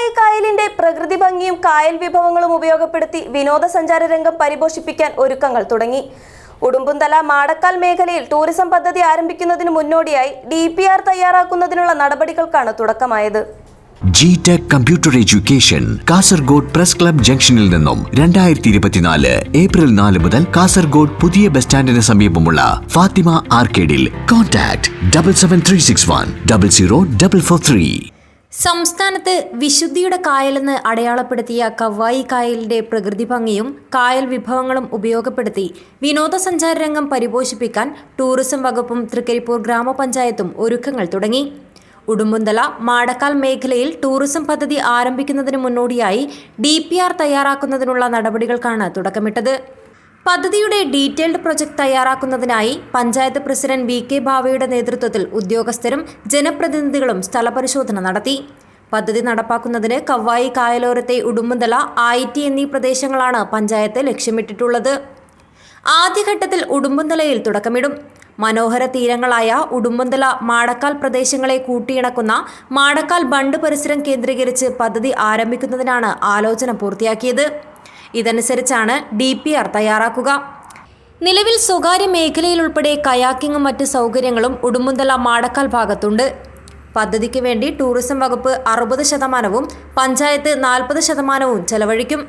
കവ്വായി കായലിന്റെ പ്രകൃതി ഭംഗിയും കായൽ വിഭവങ്ങളും ഉപയോഗപ്പെടുത്തി വിനോദസഞ്ചാര രംഗം പരിപോഷിപ്പിക്കാൻ ഒരുക്കങ്ങൾ തുടങ്ങി. ഉടുമ്പുംതല മാടക്കാൽ മേഖലയിൽ ടൂറിസം പദ്ധതി ആരംഭിക്കുന്നതിന് മുന്നോടിയായി DPR തയ്യാറാക്കുന്നതിനുള്ള നടപടികൾക്കാണ് തുടക്കമായത്. GTech computer education Kasaragod press club ജംഗ്ഷനിൽ നിന്നും 2024 ഏപ്രിൽ 4 മുതൽ കാസർഗോഡ് പുതിയ ബസ് സ്റ്റാൻഡിന് സമീപമുള്ള ഫാത്തിമ ആർക്കേഡിൽ. കോൺടാക്ട് 7736100443. സംസ്ഥാനത്ത് വിശുദ്ധിയുടെ കായലെന്ന് അടയാളപ്പെടുത്തിയ കവ്വായി കായലിന്റെ പ്രകൃതി ഭംഗിയും കായൽ വിഭവങ്ങളും ഉപയോഗപ്പെടുത്തി വിനോദസഞ്ചാര രംഗം പരിപോഷിപ്പിക്കാൻ ടൂറിസം വകുപ്പും തൃക്കരിപ്പൂർ ഗ്രാമപഞ്ചായത്തും ഒരുക്കങ്ങൾ തുടങ്ങി. ഉടുമ്പുംതല മാടക്കാൽ മേഖലയിൽ ടൂറിസം പദ്ധതി ആരംഭിക്കുന്നതിന് മുന്നോടിയായി DPR തയ്യാറാക്കുന്നതിനുള്ള നടപടികൾക്കാണ് തുടക്കമിട്ടത്. പദ്ധതിയുടെ ഡീറ്റെയിൽഡ് പ്രൊജക്ട് തയ്യാറാക്കുന്നതിനായി പഞ്ചായത്ത് പ്രസിഡന്റ് VK ഭാവയുടെ നേതൃത്വത്തിൽ ഉദ്യോഗസ്ഥരും ജനപ്രതിനിധികളും സ്ഥലപരിശോധന നടത്തി. പദ്ധതി നടപ്പാക്കുന്നതിന് കവ്വായി കായലോരത്തെ ഉടുമ്പുംതല IT എന്നീ പ്രദേശങ്ങളാണ് പഞ്ചായത്ത് ലക്ഷ്യമിട്ടിട്ടുള്ളത്. ആദ്യഘട്ടത്തിൽ ഉടുമ്പുംതലയിൽ തുടക്കമിടും. മനോഹര തീരങ്ങളായ ഉടുമ്പുംതല മാടക്കാൽ പ്രദേശങ്ങളെ കൂട്ടിയിണക്കുന്ന മാടക്കാൽ ബണ്ട് പരിസരം കേന്ദ്രീകരിച്ച് പദ്ധതി ആരംഭിക്കുന്നതിനാണ് ആലോചന പൂർത്തിയാക്കിയത്. ഇതനുസരിച്ചാണ് DPR തയ്യാറാക്കുക. നിലവിൽ സ്വകാര്യ മേഖലയിലുൾപ്പെടെ കയാക്കിങ്ങും മറ്റ് സൗകര്യങ്ങളും ഉടുമ്പുംതല മാടക്കാൽ ഭാഗത്തുണ്ട്. പദ്ധതിക്ക് വേണ്ടി ടൂറിസം വകുപ്പ് 60%, പഞ്ചായത്ത് 40% ചെലവഴിക്കും.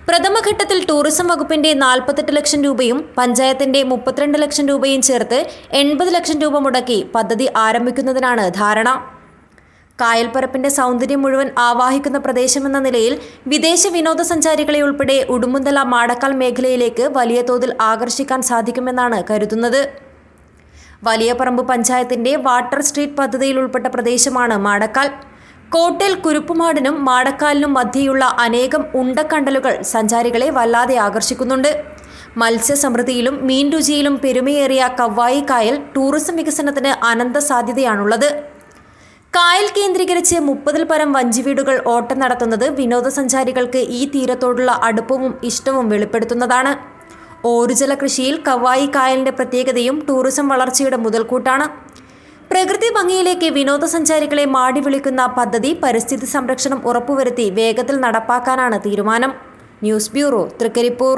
പ്രഥമഘട്ടത്തിൽ ടൂറിസം വകുപ്പിന്റെ 48 ലക്ഷം രൂപയും പഞ്ചായത്തിന്റെ 32 ലക്ഷം രൂപയും ചേർത്ത് 80 ലക്ഷം രൂപ മുടക്കി പദ്ധതി ആരംഭിക്കുന്നതിനാണ് ധാരണ. കായൽപ്പരപ്പിന്റെ സൗന്ദര്യം മുഴുവൻ ആവാഹിക്കുന്ന പ്രദേശമെന്ന നിലയിൽ വിദേശ വിനോദസഞ്ചാരികളെ ഉൾപ്പെടെ ഉടുമ്പുംതല മാടക്കാൽ മേഖലയിലേക്ക് വലിയ തോതിൽ ആകർഷിക്കാൻ സാധിക്കുമെന്നാണ് കരുതുന്നത്. വലിയപറമ്പ് പഞ്ചായത്തിന്റെ വാട്ടർ സ്ട്രീറ്റ് പദ്ധതിയിൽ ഉൾപ്പെട്ട പ്രദേശമാണ് മാടക്കാൽ. കോട്ടേൽ കുരുപ്പുമാടിനും മാടക്കാലിനും മധ്യയുള്ള അനേകം ഉണ്ടക്കണ്ടലുകൾ സഞ്ചാരികളെ വല്ലാതെ ആകർഷിക്കുന്നുണ്ട്. മത്സ്യസമൃദ്ധിയിലും മീൻ രുചിയിലും പെരുമയേറിയ കവ്വായി കായൽ ടൂറിസം വികസനത്തിന് അനന്ത സാധ്യതയാണുള്ളത്. കായൽ കേന്ദ്രീകരിച്ച് 30-ൽ പരം വഞ്ചിവീടുകൾ ഓട്ടം നടത്തുന്നത് വിനോദസഞ്ചാരികൾക്ക് ഈ തീരത്തോടുള്ള അടുപ്പവും ഇഷ്ടവും വെളിപ്പെടുത്തുന്നതാണ്. ഓരുജല കൃഷിയിൽ കവ്വായി കായലിന്റെ പ്രത്യേകതയും ടൂറിസം വളർച്ചയുടെ മുതൽക്കൂട്ടാണ്. പ്രകൃതി ഭംഗിയിലേക്ക് വിനോദസഞ്ചാരികളെ മാടി വിളിക്കുന്ന പദ്ധതി പരിസ്ഥിതി സംരക്ഷണം ഉറപ്പുവരുത്തി വേഗത്തിൽ നടപ്പാക്കാനാണ് തീരുമാനം. News bureau, Trikaripur.